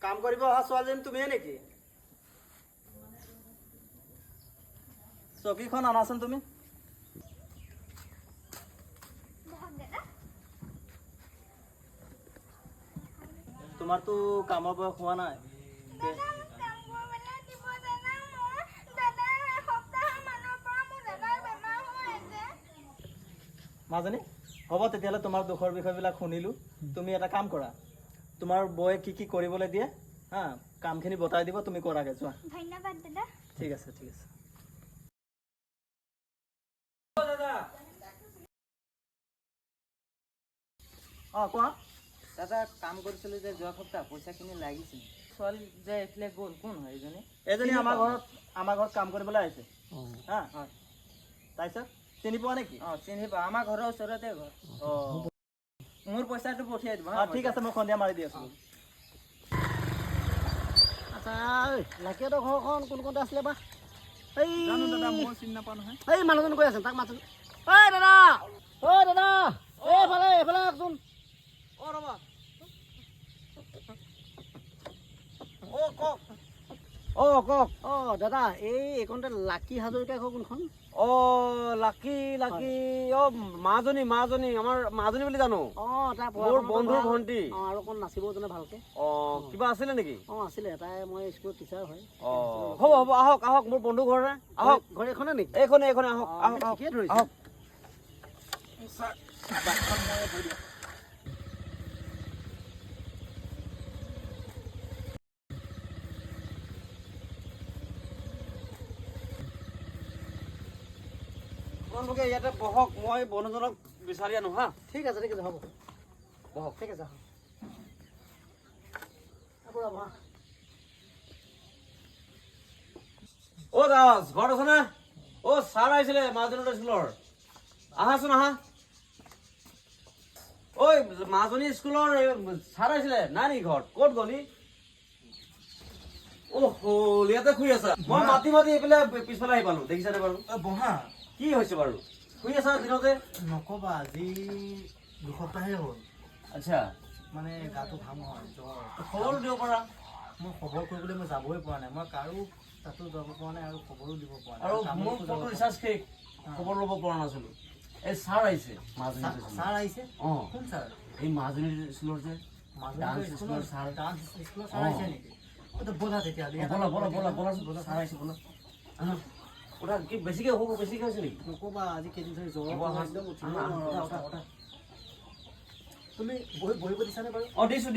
কাম কৰিব অহা ছোৱালীজনী তুমিয়ে নেকি? চকীখন আনাচোন তুমি। তোমাৰতো কামৰ বয়স হোৱা নাই। মাজনী হ'ব তেতিয়াহ'লে তোমাৰ দুখৰ বিষয়বিলাক শুনিলোঁ। তুমি এটা কাম কৰা, তোমাৰ বৌয়ে কি কি কৰিবলৈ দিয়ে হা, কামখিনি বতাই দিব, তুমি কৰাগে যোৱা। ধন্যবাদ দাদা। ঠিক আছে ঠিক আছে। অঁ কোৱা। দাদা কাম কৰিছিলোঁ যে যোৱা সপ্তাহ পইচাখিনি লাগিছিল। ছোৱালী যে এইফালে গ'ল, কোন হয় এইজনী? এইজনী আমাৰ ঘৰত কাম কৰিবলৈ আহিছে হা। হয়। তাৰপিছত চিনি পোৱা নেকি? অঁ চিনি পাওঁ, আমাৰ ঘৰৰ ওচৰতে ঘৰ। অঁ মোৰ পইচাটো পঠিয়াই দিব। অঁ ঠিক আছে, মই সন্ধিয়া মাৰি দি আছোঁ। আচ্ছা লাকিহঁতৰ ঘৰখন কোন কোনতে আছিলে বা? এই জানো দাদা, মই চিনি নাপাওঁ নহয়। এই মানুহজন কৈ আছে, তাক মাতচোন। ঐ দাদা, ঐ দাদা, এইফালে এইফালে আহকচোন। অঁ ৰ'বা। অঁ কওক। অঁ কওক। অঁ দাদা, এইকণতে লাকি হাজৰিকা ঘৰ কোনখন? অ' লাকি অ' মাজনী আমাৰ মাজনী বুলি জানো। অঁ তাৰ মোৰ বন্ধুৰ ভণ্টি। অঁ আৰু অকণ নাচিব জানে ভালকে। অ' কিবা আছিলে নেকি? অঁ আছিলে, তাই মই স্কুলত টিচাৰ হয়। অ' হ'ব আহক মোৰ বন্ধু ঘৰলে আহক। ঘৰ এইখনে নেকি? এইখনে আহক অঁ, ঠিকেই ধৰিছে। আহক। আপোনালোকে ইয়াতে বহক, মই বন্ধুজনক বিচাৰি আনো হা। ঠিক আছে হ'ব। বহক। ঠিক আছে। বহা বহা। অ' দাস ঘৰত আছে নে? অ' ছাৰ আহিছিলে মাজনী স্কুলৰ, আহাচোন আহা। ঐ মাজনী স্কুলৰ ছাৰ আহিছিলে, নাই নেকি ঘৰত? ক'ত গলি? অ' ইয়াতে শুই আছা? মই মাতি এইফালে পিছফালে আহি পালো, দেখিছানে বাৰু? বহা। কি হৈছে বাৰু? শুই আছা দিনতে? নক'বা, আজি দুসপ্তাহে হ'ল। আচ্ছা, মানে গাটো ভাল নহয়, জ্বৰ। খবৰো দিব পাৰা। মই খবৰ কৰিবলৈ মই যাবই পৰা নাই। মই কাৰো তাতো যাব পৰা নাই আৰু খবৰো দিব পৰা নাই। আৰু কামলৈকো মোৰ যাব ফটো পৰা নাই। ৰিচাৰ্জ শেষ, খবৰ ল'ব পৰা নাছিলো। এই ছাৰ আহিছে মাজনী ছাৰ আহিছে? অঁ কোন ছাৰ? এই মাজনী স্কুলৰ যে ডান্স স্কুলৰ ছাৰ। ডান্স স্কুলৰ ছাৰ আহিছে নেকি? ব'লা তেতিয়াহ'লে। ব'লা ছাৰ আহিছে ব'লা। ওটা কি বেছিকে হৈছে নেকি? নক'বা, আজি কেইদিন ধৰি জ্বৰ হ'ব, আহা। একদম উঠিব আহা, নোৱাৰোঁ। উঠা। তুমি বহিব দিছানে বাৰু? অঁ দিছোঁ